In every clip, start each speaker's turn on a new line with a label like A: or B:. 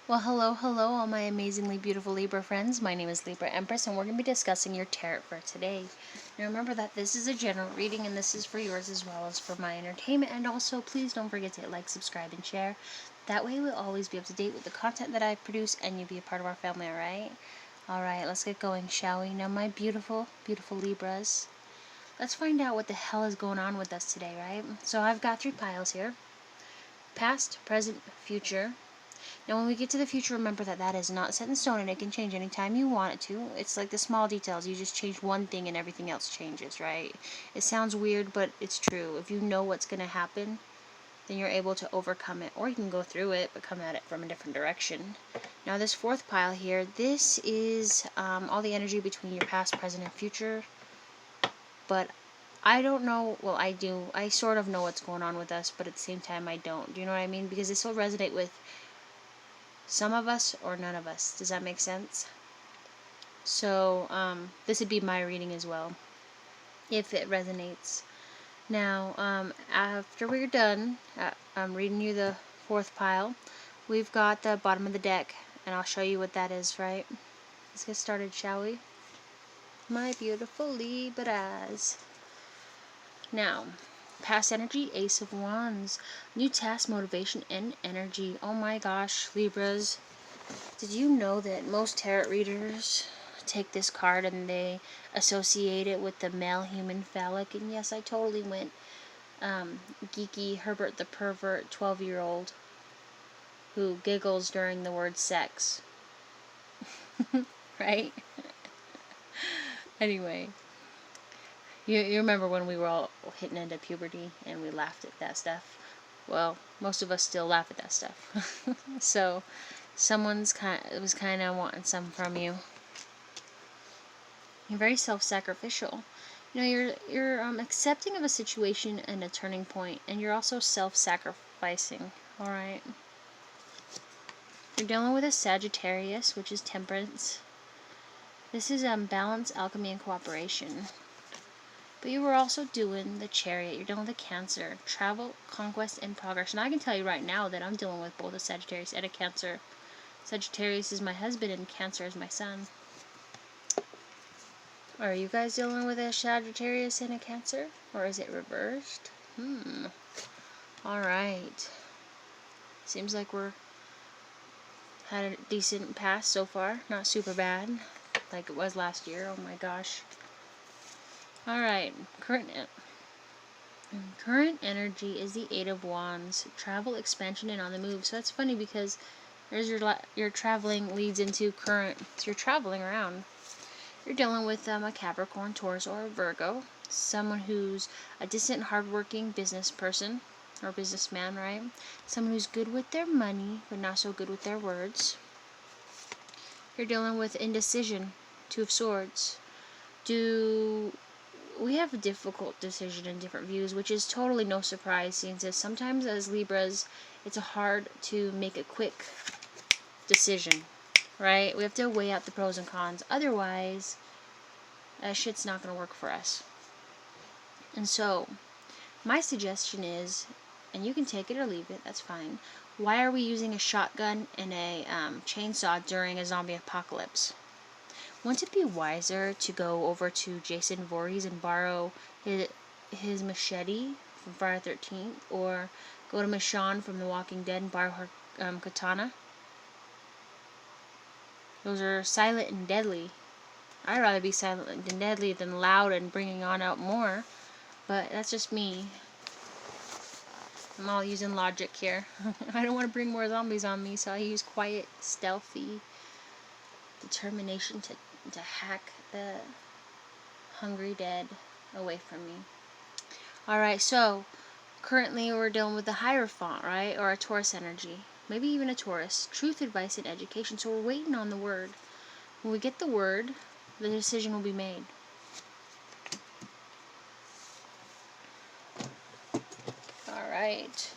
A: Well, hello, all my amazingly beautiful Libra friends. My name is Libra Empress, and we're going to be discussing your tarot for today. Now, remember that this is a general reading, and this is for yours as well as for my entertainment. And also, please don't forget to hit like, subscribe, and share. That way, we'll always be up to date with the content that I produce, and you'll be a part of our family, alright? Alright, let's get going, shall we? Now, my beautiful, beautiful Libras, let's find out what the hell is going on with us today, right? So, I've got 3 piles here: past, present, future. Now, when we get to the future, remember that that is not set in stone and it can change anytime you want it to. It's like the small details. You just change one thing and everything else changes, right? It sounds weird, but it's true. If you know what's going to happen, then you're able to overcome it. Or you can go through it, but come at it from a different direction. Now, this 4th pile here, this is all the energy between your past, present, and future. But I don't know. Well, I do. I sort of know what's going on with us, but at the same time, I don't. Do you know what I mean? Because this will resonate with some of us or none of us. Does that make sense? So this would be my reading as well, if it resonates. Now, after we're done, I'm reading you the 4th pile. We've got the bottom of the deck, and I'll show you what that is, right? Let's get started, shall we? My beautiful Libras. Now, past energy, Ace of Wands. New task, motivation, and energy. Oh my gosh, Libras. Did you know that most tarot readers take this card and they associate it with the male human phallic? And yes, I totally went geeky Herbert the pervert 12-year-old who giggles during the word sex. Right? Anyway, you remember when we were all hitting into puberty and we laughed at that stuff? Well, most of us still laugh at that stuff. So someone's was kind of wanting some from you. You're very self-sacrificial. You know, you're accepting of a situation and a turning point, and you're also self-sacrificing. All right. You're dealing with a Sagittarius, which is temperance. This is balance, alchemy, and cooperation. But you were also doing the Chariot. You're dealing with a Cancer, travel, conquest, and progress. And I can tell you right now that I'm dealing with both a Sagittarius and a Cancer. Sagittarius is my husband, and Cancer is my son. Are you guys dealing with a Sagittarius and a Cancer? Or is it reversed? Alright. Seems like we're had a decent pass so far. Not super bad like it was last year. Oh my gosh. Alright. Current energy is the 8 of Wands. Travel, expansion, and on the move. So that's funny because there's your traveling leads into current. So you're traveling around. You're dealing with a Capricorn, Taurus, or a Virgo. Someone who's a distant, hardworking business person or businessman, right? Someone who's good with their money, but not so good with their words. You're dealing with indecision, 2 of Swords. We have a difficult decision and different views, which is totally no surprise, since sometimes as Libras, it's hard to make a quick decision, right? We have to weigh out the pros and cons. Otherwise, that shit's not going to work for us. And so, my suggestion is, and you can take it or leave it, that's fine. Why are we using a shotgun and a chainsaw during a zombie apocalypse? Wouldn't it be wiser to go over to Jason Voorhees and borrow his machete from Friday the 13th? Or go to Michonne from The Walking Dead and borrow her katana? Those are silent and deadly. I'd rather be silent and deadly than loud and bringing on out more. But that's just me. I'm all using logic here. I don't want to bring more zombies on me, so I use quiet, stealthy determination to hack the hungry dead away from me. Alright, so currently we're dealing with the Hierophant, right? Or a Taurus energy. Maybe even a Taurus. Truth, advice, and education. So we're waiting on the word. When we get the word, the decision will be made. Alright.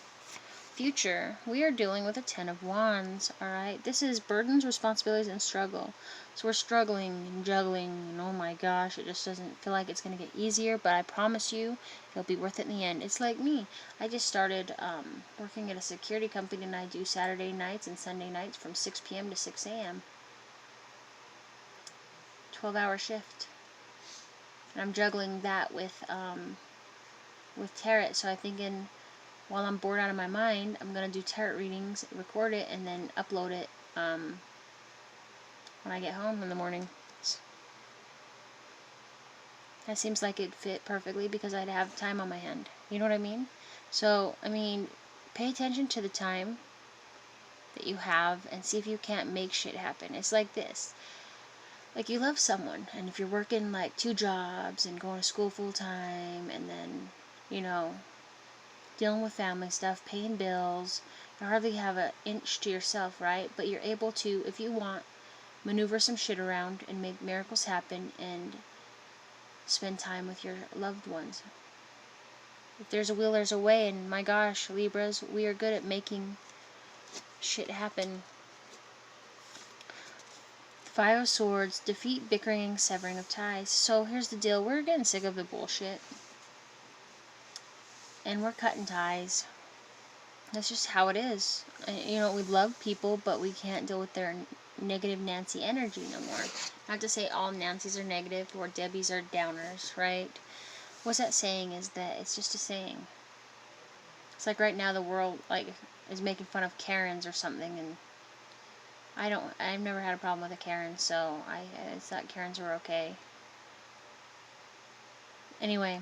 A: future, we are dealing with a Ten of Wands, alright? This is burdens, responsibilities, and struggle. So we're struggling and juggling, and oh my gosh, it just doesn't feel like it's going to get easier, but I promise you, it'll be worth it in the end. It's like me. I just started working at a security company, and I do Saturday nights and Sunday nights from 6 p.m. to 6 a.m. 12-hour shift. And I'm juggling that with tarot, so I'm thinking, while I'm bored out of my mind, I'm going to do tarot readings, record it, and then upload it when I get home in the morning. That seems like it'd fit perfectly because I'd have time on my hand. You know what I mean? So, I mean, pay attention to the time that you have and see if you can't make shit happen. It's like this. Like, you love someone, and if you're working like 2 jobs and going to school full time, and then, you know, dealing with family stuff, paying bills, you hardly have an inch to yourself, right? But you're able to, if you want, maneuver some shit around and make miracles happen and spend time with your loved ones. If there's a will, there's a way, and my gosh, Libras, we are good at making shit happen. Five of Swords, defeat, bickering, severing of ties. So here's the deal, we're getting sick of the bullshit. And we're cutting ties. That's just how it is. You know, we love people, but we can't deal with their negative Nancy energy no more. Not to say all Nancys are negative or Debbies are downers, right? What's that saying is that it's just a saying. It's like right now the world like is making fun of Karens or something, and I've never had a problem with a Karen, so I thought Karens were okay. Anyway,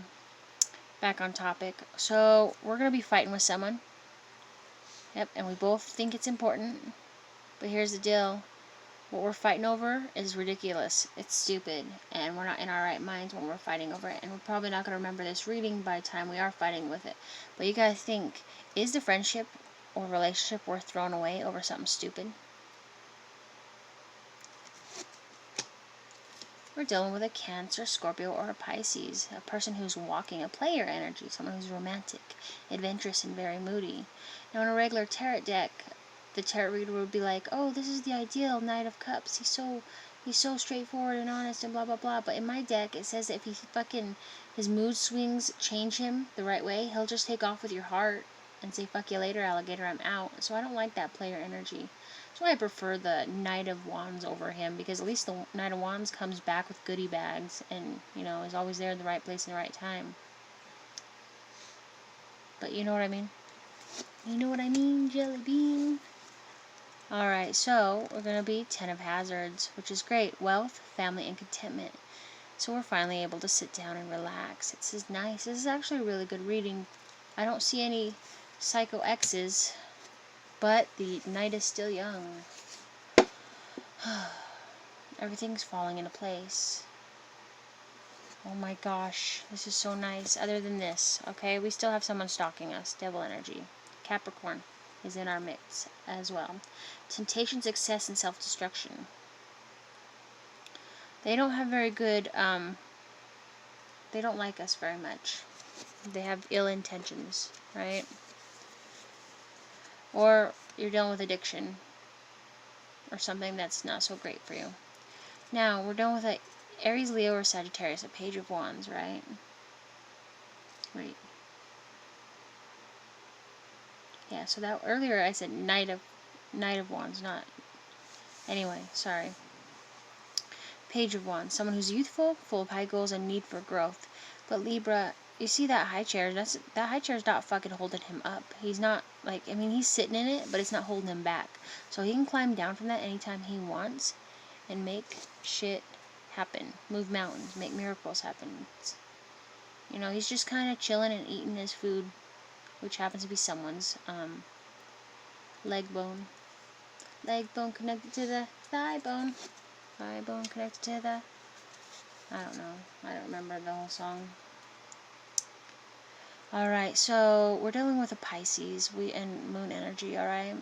A: back on topic. So we're gonna be fighting with someone. Yep, and we both think it's important. But here's the deal. What we're fighting over is ridiculous. It's stupid. And we're not in our right minds when we're fighting over it. And we're probably not going to remember this reading by the time we are fighting with it. But you gotta think, is the friendship or relationship worth throwing away over something stupid? We're dealing with a Cancer, Scorpio, or a Pisces. A person who's walking a player energy. Someone who's romantic, adventurous, and very moody. Now in a regular tarot deck, the tarot reader would be like, oh, this is the ideal Knight of Cups. He's so straightforward and honest and blah blah blah. But in my deck, it says that if his mood swings change him the right way, he'll just take off with your heart and say, fuck you later, alligator, I'm out. So I don't like that player energy. That's why I prefer the Knight of Wands over him, because at least the Knight of Wands comes back with goodie bags and, you know, is always there in the right place in the right time. But you know what I mean? You know what I mean, Jelly Bean? Alright, so we're going to be 10 of Hazards, which is great. Wealth, family, and contentment. So we're finally able to sit down and relax. This is nice. This is actually a really good reading. I don't see any psycho X's, but the night is still young. Everything's falling into place. Oh my gosh, this is so nice. Other than this, okay, we still have someone stalking us. Devil energy. Capricorn is in our mix as well. Temptation, success, and self-destruction. They don't have very good, they don't like us very much. They have ill intentions, right? Or you're dealing with addiction or something that's not so great for you. Now, we're dealing with a Aries, Leo, or Sagittarius, a Page of Wands, right? Wait. Yeah, so that earlier I said Knight of Wands, not... Anyway, sorry. Page of Wands, someone who's youthful, full of high goals, and need for growth. But Libra, you see that high chair? That high chair's not fucking holding him up. He's not, like, I mean, he's sitting in it, but it's not holding him back. So he can climb down from that anytime he wants and make shit happen. Move mountains, make miracles happen. You know, he's just kind of chilling and eating his food, which happens to be someone's leg bone. Leg bone connected to the thigh bone. Thigh bone connected to the... I don't know. I don't remember the whole song. Alright, so we're dealing with a Pisces and moon energy, alright?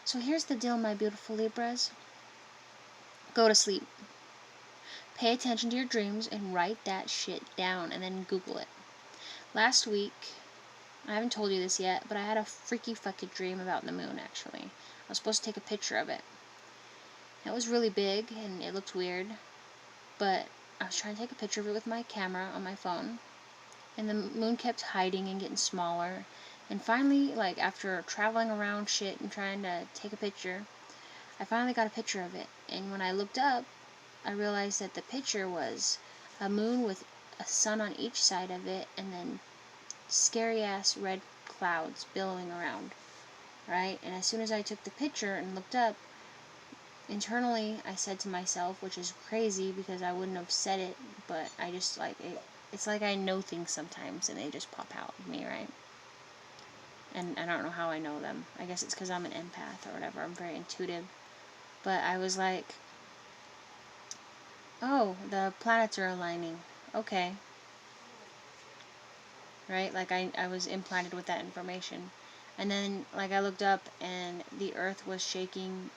A: So here's the deal, my beautiful Libras. Go to sleep. Pay attention to your dreams and write that shit down and then Google it. Last week, I haven't told you this yet, but I had a freaky fucking dream about the moon, actually. I was supposed to take a picture of it. It was really big, and it looked weird, but I was trying to take a picture of it with my camera on my phone, and the moon kept hiding and getting smaller, and finally, like, after traveling around shit and trying to take a picture, I finally got a picture of it, and when I looked up, I realized that the picture was a moon with a sun on each side of it, and then scary-ass red clouds billowing around, right? And as soon as I took the picture and looked up, internally I said to myself, which is crazy because I wouldn't have said it, but I just, like, it's like I know things sometimes and they just pop out of me, right? And I don't know how I know them. I guess it's because I'm an empath or whatever. I'm very intuitive. But I was like, oh, the planets are aligning. Okay. Right? Like, I was implanted with that information. And then, like, I looked up and the earth was shaking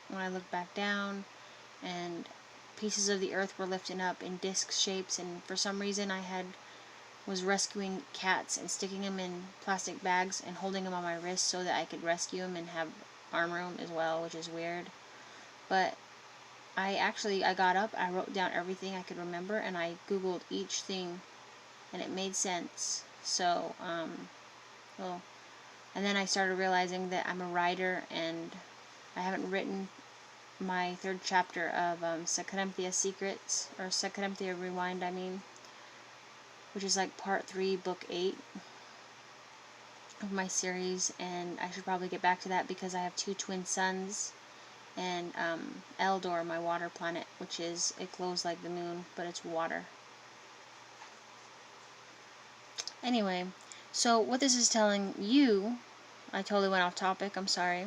A: when I looked back down, and pieces of the earth were lifting up in disc shapes, and for some reason I was rescuing cats and sticking them in plastic bags and holding them on my wrist so that I could rescue them and have armor them as well, which is weird. But I got up, I wrote down everything I could remember, and I googled each thing, and it made sense. So, well, and then I started realizing that I'm a writer, and I haven't written my third chapter of Secremtia Secrets, or Secremtia Rewind, I mean, which is like part 3, book 8 of my series, and I should probably get back to that because I have 2 twin sons, and Eldor, my water planet, which is, it glows like the moon, but it's water. Anyway, so what this is telling you, I totally went off topic, I'm sorry,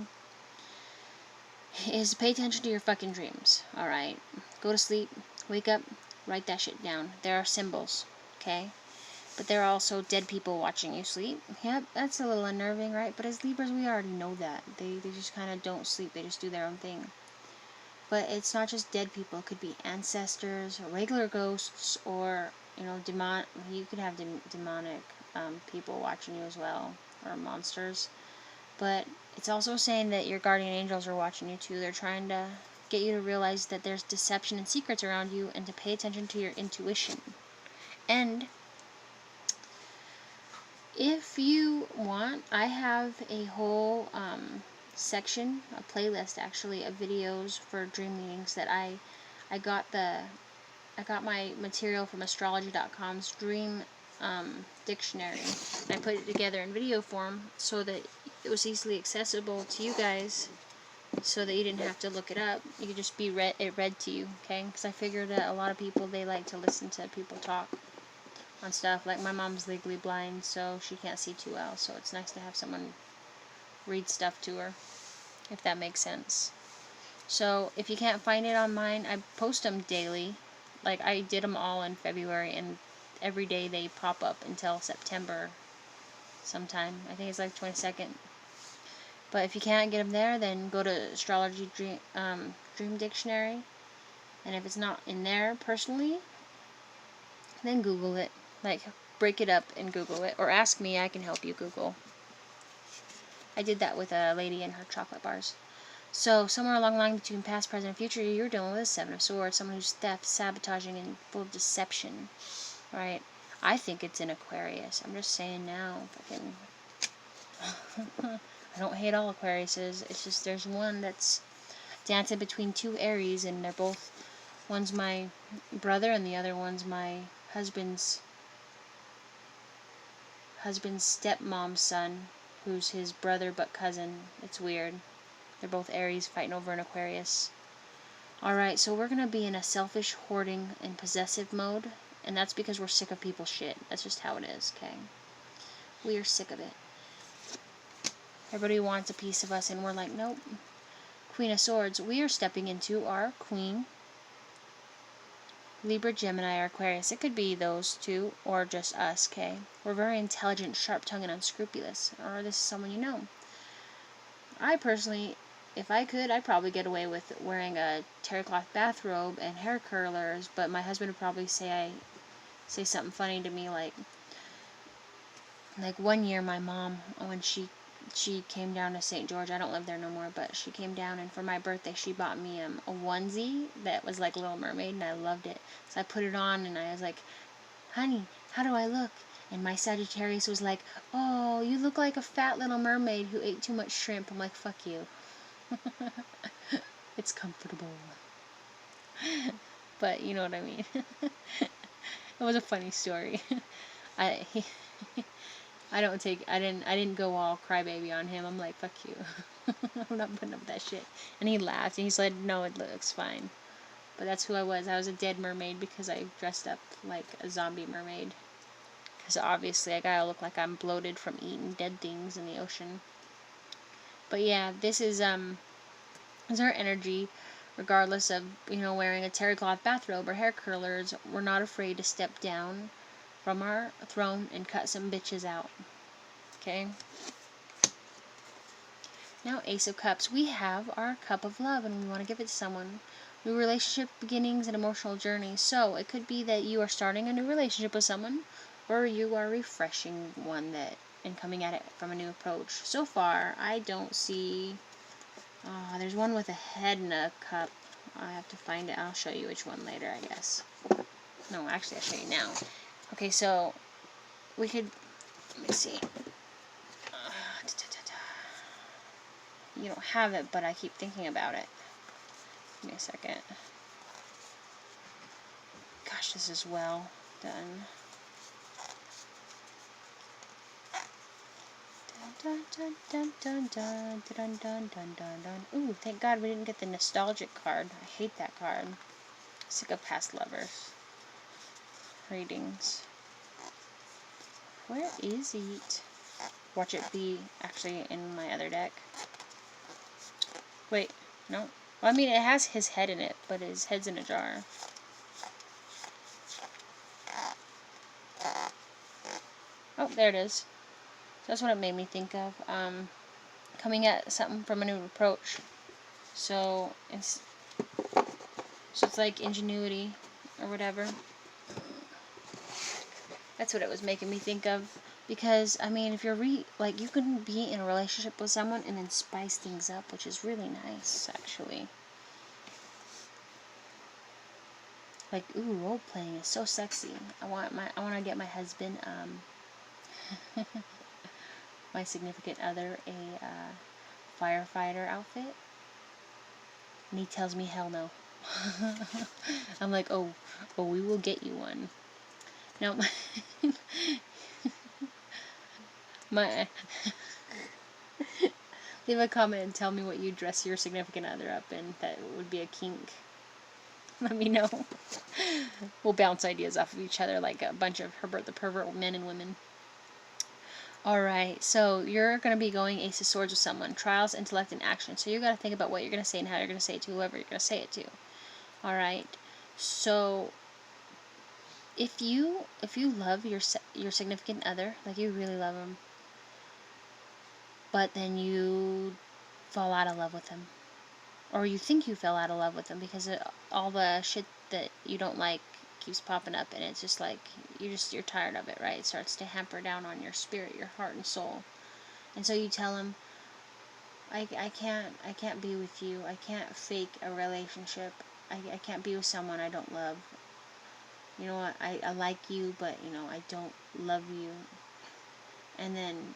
A: is pay attention to your fucking dreams, alright? Go to sleep, wake up, write that shit down. There are symbols, okay? But there are also dead people watching you sleep. Yep, that's a little unnerving, right? But as Libras, we already know that. They just kind of don't sleep. They just do their own thing. But it's not just dead people. It could be ancestors, or regular ghosts, or, you know, you could have demonic people watching you as well, or monsters. But it's also saying that your guardian angels are watching you too. They're trying to get you to realize that there's deception and secrets around you, and to pay attention to your intuition. And if you want, I have a whole section, a playlist actually, of videos for dream meetings that I got my material from astrology.com's dream dictionary. And I put it together in video form so that it was easily accessible to you guys, so that you didn't have to look it up. You could just be read to you, okay? Because I figured that a lot of people, they like to listen to people talk on stuff. Like, my mom's legally blind, so she can't see too well, so it's nice to have someone read stuff to her, if that makes sense. So if you can't find it on mine, I post them daily. Like, I did them all in February, and every day they pop up until September sometime. I think it's like 22nd. But if you can't get them there, then go to Astrology Dream Dictionary, and if it's not in there personally, then Google it. Like, break it up and Google it. Or ask me, I can help you Google. I did that with a lady and her chocolate bars. So, somewhere along the line between past, present, and future, you're dealing with a 7 of Swords. Someone who's theft, sabotaging, and full of deception. Right? I think it's in Aquarius. I'm just saying now. Fucking I don't hate all Aquariuses. It's just there's one that's dancing between 2 Aries, and they're both... One's my brother, and the other one's my husband's stepmom's son, who's his brother but cousin. It's weird. They're both Aries fighting over an Aquarius. Alright, so we're going to be in a selfish, hoarding, and possessive mode, and that's because we're sick of people's shit. That's just how it is, okay? We are sick of it. Everybody wants a piece of us, and we're like, nope. Queen of Swords, we are stepping into our Queen, Libra, Gemini, or Aquarius. It could be those two, or just us, okay? We're very intelligent, sharp-tongued, and unscrupulous. Or this is someone you know. I personally, if I could, I'd probably get away with wearing a terry cloth bathrobe and hair curlers, but my husband would probably say something funny to me like, Like one year, my mom, when she came down to St. George, I don't live there no more, but she came down, and for my birthday she bought me a onesie that was like Little Mermaid, and I loved it. So I put it on, and I was like, honey, how do I look? And my Sagittarius was like, oh, you look like a fat little mermaid who ate too much shrimp. I'm like, fuck you. It's comfortable. But you know what I mean. It was a funny story. I I didn't go all crybaby on him. I'm like, fuck you. I'm not putting up with that shit. And he laughed and he said, no, it looks fine. But that's who I was. I was a dead mermaid because I dressed up like a zombie mermaid. Because obviously I gotta look like I'm bloated from eating dead things in the ocean. But yeah, this is our energy. Regardless of, wearing a terry cloth bathrobe or hair curlers, we're not afraid to step down from our throne and cut some bitches out. Okay? Now, Ace of Cups. We have our cup of love and we want to give it to someone. New relationship beginnings and emotional journeys. So, it could be that you are starting a new relationship with someone, or you are refreshing one and coming at it from a new approach. So far, I don't see... there's one with a head and a cup. I have to find it. I'll show you which one later, I guess. No, actually, I'll show you now. Okay, so we could... Let me see. You don't have it, but I keep thinking about it. Give me a second. Gosh, this is well done. Dun, dun, dun, dun, dun, dun, dun, dun, dun, dun. Ooh, thank God we didn't get the nostalgic card. I hate that card. Sick of past lovers. Readings. Where is it? Watch it be actually in my other deck. Wait, no. Well, I mean, it has his head in it, but his head's in a jar. Oh, there it is. So that's what it made me think of. Coming at something from a new approach. So it's like ingenuity or whatever. That's what it was making me think of. Because, I mean, if you're you can be in a relationship with someone and then spice things up, which is really nice, actually. Like, ooh, role playing is so sexy. I want to get my husband, my significant other, a firefighter outfit. And he tells me, hell no. I'm like, oh, we will get you one. Now, leave a comment and tell me what you dress your significant other up in. That would be a kink. Let me know. We'll bounce ideas off of each other like a bunch of Herbert the Pervert men and women. Alright, so you're going to be going Ace of Swords with someone. Trials, intellect, and action. So you got to think about what you're going to say and how you're going to say it to whoever you're going to say it to. Alright, so if you love your significant other, like you really love them, but then you fall out of love with them, or you think you fell out of love with them because all the shit that you don't like keeps popping up, and it's just like you're tired of it, right? It starts to hamper down on your spirit, your heart and soul. And so you tell him, I can't be with you. I can't fake a relationship. I can't be with someone I don't love. You know what? I like you, but I don't love you. And then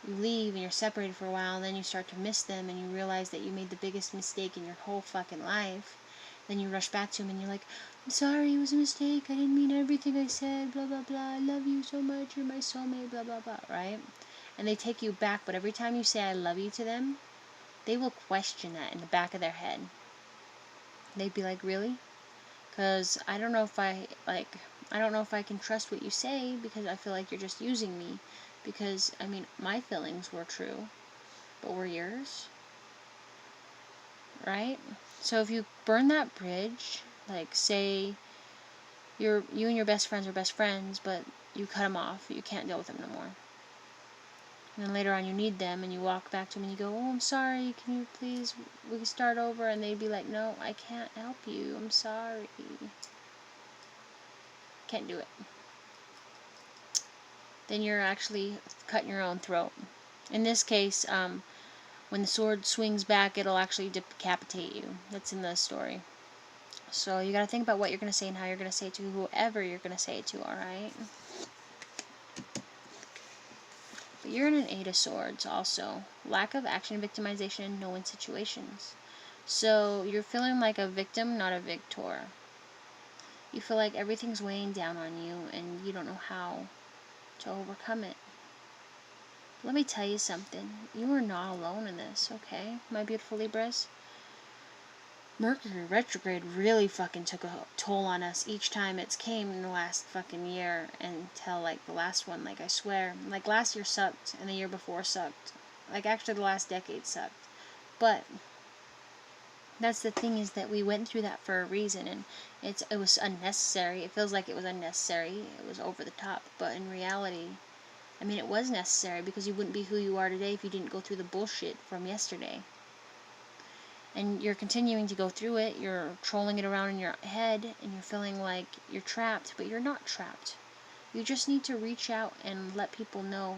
A: you leave and you're separated for a while, and then you start to miss them, and you realize that you made the biggest mistake in your whole fucking life. Then you rush back to him and you're like, I'm sorry, it was a mistake, I didn't mean everything I said, blah blah blah, I love you so much, you're my soulmate, blah blah blah, right? And they take you back, but every time you say I love you to them, they will question that in the back of their head. They'd be like, really? Because I don't know if I can trust what you say, because I feel like you're just using me. Because, I mean, my feelings were true, but were yours? Right? So if you burn that bridge, like say you and your best friends are best friends, but you cut them off, you can't deal with them no more. And then later on you need them, and you walk back to them and you go, oh, I'm sorry, can you please, we can start over? And they'd be like, no, I can't help you, I'm sorry. Can't do it. then you're actually cutting your own throat. In this case, when the sword swings back, it'll actually decapitate you. That's in the story. So you gotta think about what you're gonna say and how you're gonna say it to whoever you're gonna say it to, alright? But you're in an 8 of Swords also. Lack of action, victimization, and no-win situations. So you're feeling like a victim, not a victor. You feel like everything's weighing down on you and you don't know how to overcome it. Let me tell you something. You are not alone in this, okay, my beautiful Libras? Mercury retrograde really fucking took a toll on us each time it's came in the last fucking year until, like, the last one. Like, I swear. Like, last year sucked and the year before sucked. Like, actually the last decade sucked. But that's the thing, is that we went through that for a reason, and it was unnecessary. It feels like it was unnecessary. It was over the top. But in reality, I mean, it was necessary, because you wouldn't be who you are today if you didn't go through the bullshit from yesterday. And you're continuing to go through it. You're trolling it around in your head, and you're feeling like you're trapped, but you're not trapped. You just need to reach out and let people know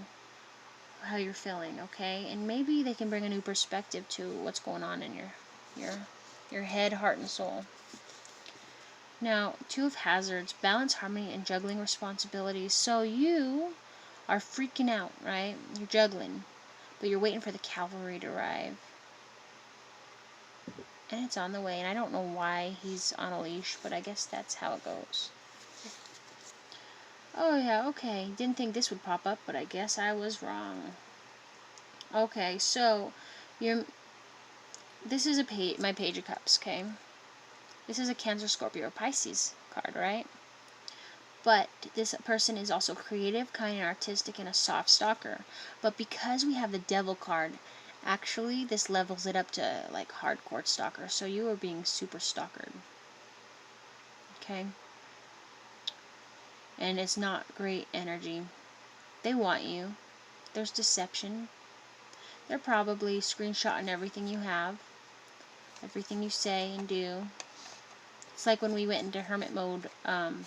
A: how you're feeling, okay? And maybe they can bring a new perspective to what's going on in your head, heart, and soul. Now, 2 of Hazards, balance, harmony, and juggling responsibilities. So you are freaking out, right? You're juggling, but you're waiting for the cavalry to arrive. And it's on the way, and I don't know why he's on a leash, but I guess that's how it goes. Oh yeah, okay. Didn't think this would pop up, but I guess I was wrong. Okay, so this is my Page of Cups, okay? This is a Cancer, Scorpio, Pisces card, right? But this person is also creative, kind, and artistic, and a soft stalker. But because we have the Devil card, actually this levels it up to, like, hardcore stalker. So you are being super stalkered. Okay? And it's not great energy. They want you. There's deception. They're probably screenshotting everything you have, everything you say and do. It's like when we went into hermit mode, and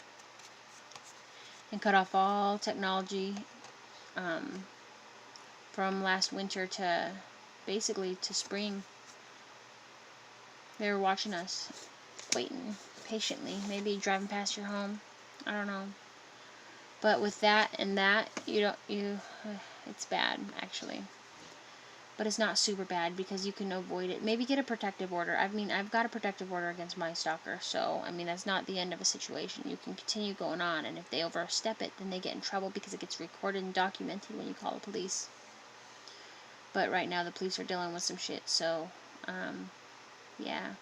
A: cut off all technology, from last winter to basically to spring. They were watching us, waiting patiently, maybe driving past your home. I don't know. But with that and that, it's bad, actually. But it's not super bad, because you can avoid it. Maybe get a protective order. I mean, I've got a protective order against my stalker, so, I mean, that's not the end of a situation. You can continue going on, and if they overstep it, then they get in trouble, because it gets recorded and documented when you call the police. But right now, the police are dealing with some shit, so, yeah.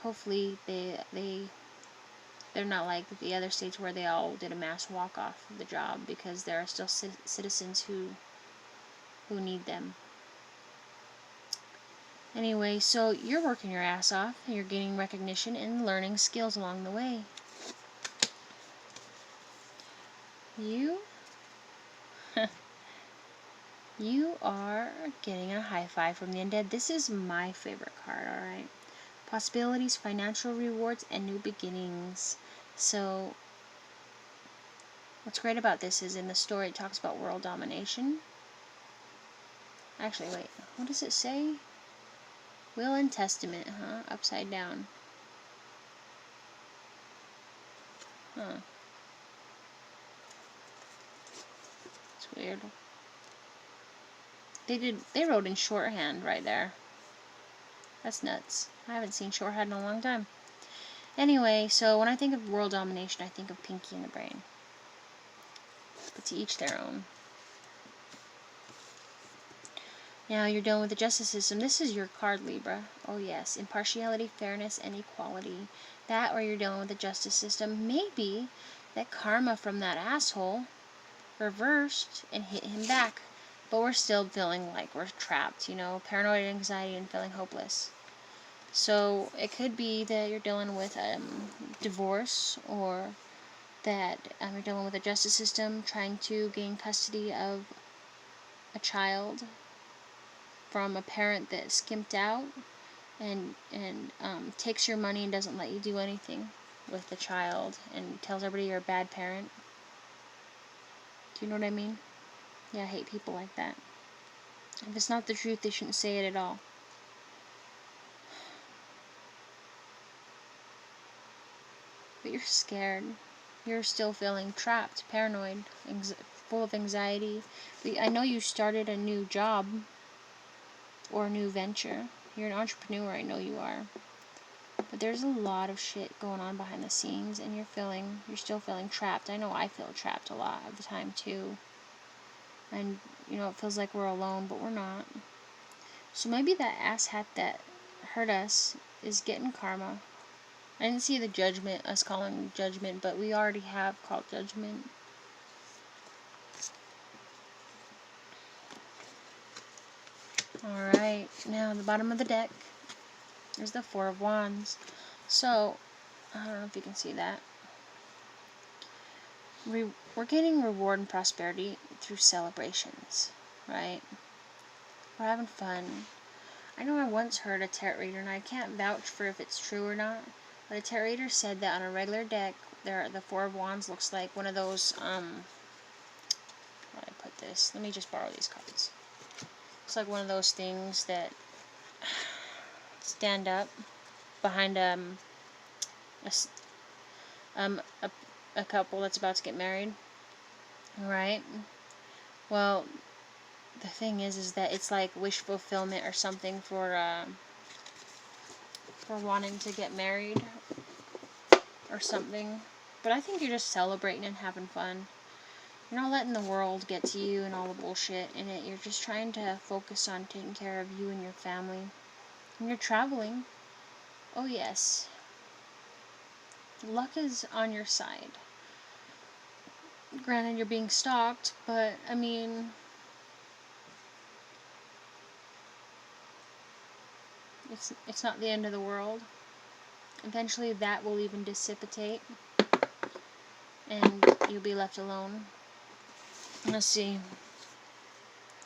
A: Hopefully, they're not like the other states where they all did a mass walk-off of the job, because there are still citizens who need them. Anyway, so you're working your ass off, and you're gaining recognition and learning skills along the way. You are getting a high five from the undead. This is my favorite card, alright? Possibilities, financial rewards, and new beginnings. So, what's great about this is in the story it talks about world domination. Actually, wait, what does it say? Will and Testament, huh? Upside down. Huh. It's weird. They wrote in shorthand right there. That's nuts. I haven't seen shorthand in a long time. Anyway, so when I think of world domination, I think of Pinky and the Brain. But to each their own. Now you're dealing with the justice system. This is your card, Libra. Oh yes, impartiality, fairness, and equality. That, or you're dealing with the justice system. Maybe that karma from that asshole reversed and hit him back. But we're still feeling like we're trapped, paranoid anxiety and feeling hopeless. So it could be that you're dealing with divorce, or that you're dealing with a justice system trying to gain custody of a child from a parent that skimped out and takes your money and doesn't let you do anything with the child and tells everybody you're a bad parent. Do you know what I mean? Yeah, I hate people like that. If it's not the truth, they shouldn't say it at all. But you're scared. You're still feeling trapped, paranoid, full of anxiety. I know you started a new job or a new venture. You're an entrepreneur, I know you are. But there's a lot of shit going on behind the scenes, and you're still feeling trapped. I know I feel trapped a lot of the time too. And, it feels like we're alone, but we're not. So maybe that asshat that hurt us is getting karma. I didn't see the judgment, us calling judgment, but we already have called judgment. Alright, now the bottom of the deck is the Four of Wands. So, I don't know if you can see that. We're gaining reward and prosperity through celebrations, right? We're having fun. I know I once heard a tarot reader, and I can't vouch for if it's true or not, but a tarot reader said that on a regular deck, the Four of Wands looks like one of those, how do I put this? Let me just borrow these cards. It's like one of those things that stand up behind a couple that's about to get married, right? Well, the thing is that it's like wish fulfillment or something for wanting to get married or something. But I think you're just celebrating and having fun. You're not letting the world get to you and all the bullshit in it. You're just trying to focus on taking care of you and your family. And you're traveling. Oh yes. Luck is on your side. Granted, you're being stalked, but, I mean, it's not the end of the world. Eventually that will even dissipate, and you'll be left alone. Let's see.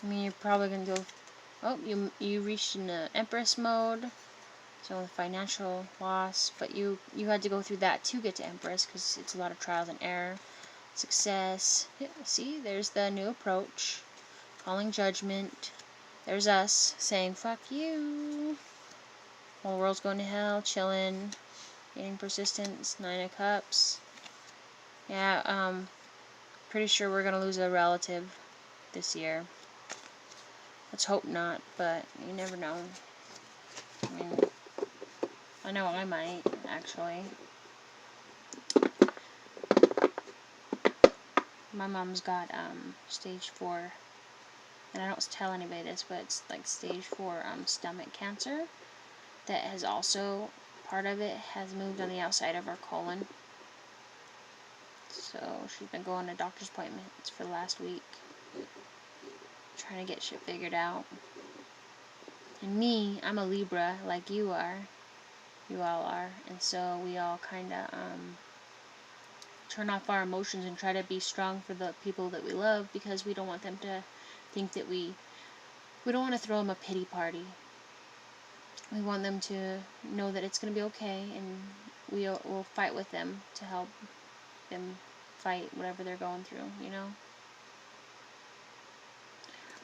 A: I mean, you're probably going to go... Oh, you reached in the Empress mode, so financial loss, but you had to go through that to get to Empress, because it's a lot of trials and error. Success. Yeah, see, there's the new approach. Calling judgment. There's us saying, fuck you. Whole world's going to hell, chilling, gaining persistence, 9 of Cups. Yeah, pretty sure we're going to lose a relative this year. Let's hope not, but you never know. I mean, I know I might, actually. My mom's got, stage 4, and I don't tell anybody this, but it's like stage 4, stomach cancer. That has also, part of it has moved on the outside of her colon. So she's been going to doctor's appointments for the last week, trying to get shit figured out. And me, I'm a Libra, like you are. You all are. And so we all kind of turn off our emotions and try to be strong for the people that we love, because we don't want them to think that we don't want to throw them a pity party. We want them to know that it's going to be okay, and we'll fight with them to help them fight whatever they're going through, you know?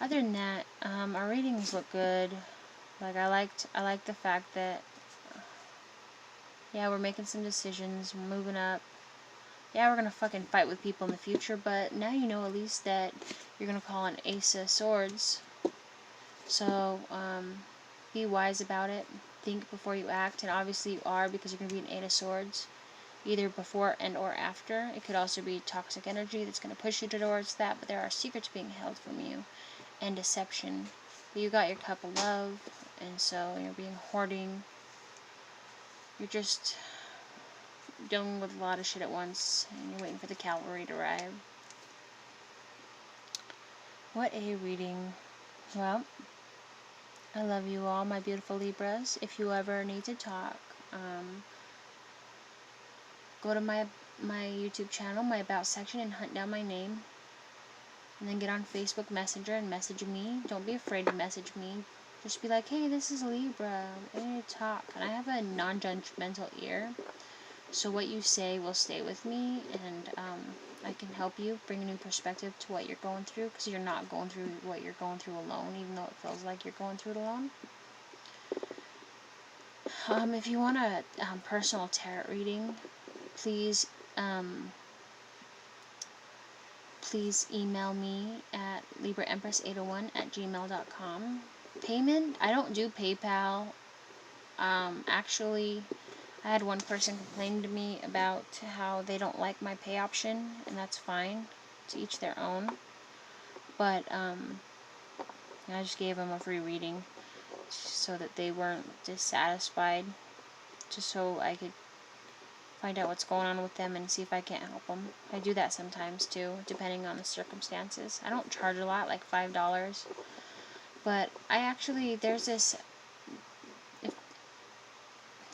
A: Other than that, our readings look good. Like, I like the fact that, yeah, we're making some decisions, we're moving up. Yeah, we're gonna fucking fight with people in the future, but now you know at least that you're gonna call an Ace of Swords. So, be wise about it. Think before you act, and obviously you are, because you're gonna be an 8 of Swords, either before and or after. It could also be toxic energy that's gonna push you towards that, but there are secrets being held from you, and deception. But you got your cup of love, and so you're being hoarding. You're just dealing with a lot of shit at once, and you're waiting for the cavalry to arrive. What a reading. Well, I love you all, my beautiful Libras. If you ever need to talk, go to my YouTube channel, my About section, and hunt down my name. And then get on Facebook Messenger and message me. Don't be afraid to message me. Just be like, hey, this is Libra. We need to talk. And I have a non-judgmental ear. So what you say will stay with me. And I can help you bring a new perspective to what you're going through, because you're not going through what you're going through alone, even though it feels like you're going through it alone. If you want a personal tarot reading, please please email me at libraempress801@gmail.com. Payment, I don't do PayPal. Actually, I had one person complain to me about how they don't like my pay option, and that's fine. To each their own. But I just gave them a free reading so that they weren't dissatisfied, just so I could find out what's going on with them and see if I can't help them. I do that sometimes too, depending on the circumstances. I don't charge a lot, like $5, but I actually, there's this,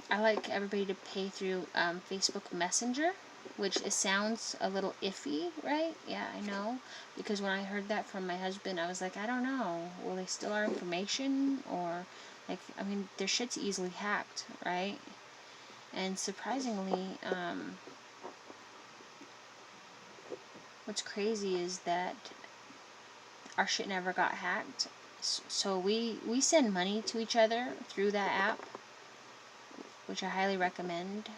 A: I like everybody to pay through Facebook Messenger, which it sounds a little iffy, right? Yeah, I know, because when I heard that from my husband, I was like, I don't know, will they steal our information? Or, like, I mean, their shit's easily hacked, right? And surprisingly, what's crazy is that our shit never got hacked. So we send money to each other through that app, which I highly recommend.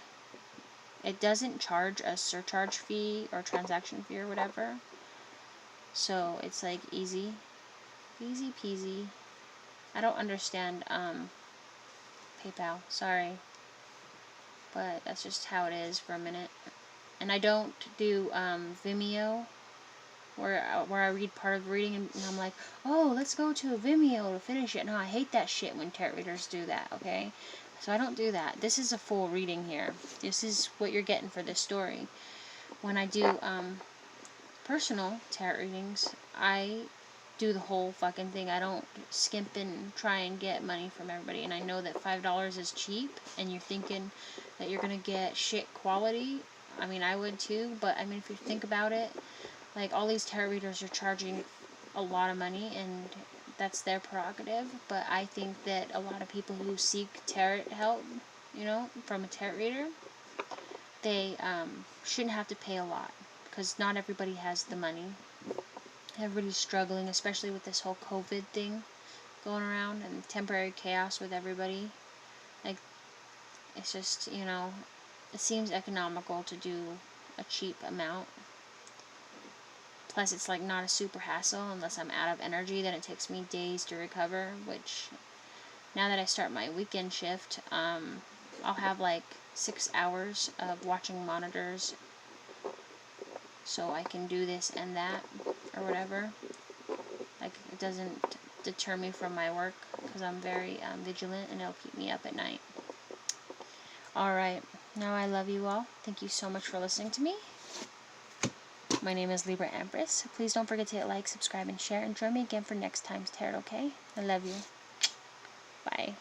A: It doesn't charge a surcharge fee or transaction fee or whatever. So it's like easy peasy. I don't understand PayPal, sorry. But that's just how it is for a minute. And I don't do Vimeo, where I read part of the reading and I'm like, oh, let's go to a Vimeo to finish it. No, I hate that shit when tarot readers do that, okay? So I don't do that. This is a full reading here. This is what you're getting for this story. When I do personal tarot readings, I do the whole fucking thing. I don't skimp and try and get money from everybody. And I know that $5 is cheap, and you're thinking that you're gonna get shit quality. I mean, I would too, but I mean, if you think about it, like, all these tarot readers are charging a lot of money, and that's their prerogative. But I think that a lot of people who seek tarot help, you know, from a tarot reader, they shouldn't have to pay a lot, because not everybody has the money. Everybody's struggling, especially with this whole COVID thing going around and temporary chaos with everybody. Like, it's just, you know, it seems economical to do a cheap amount. Plus, it's like not a super hassle unless I'm out of energy. Then it takes me days to recover, which now that I start my weekend shift, I'll have like 6 hours of watching monitors so I can do this and that or whatever. Like, it doesn't deter me from my work because I'm very vigilant, and it'll keep me up at night. Alright, now I love you all. Thank you so much for listening to me. My name is Libra Empress. Please don't forget to hit like, subscribe, and share. And join me again for next time's tarot, okay? I love you. Bye.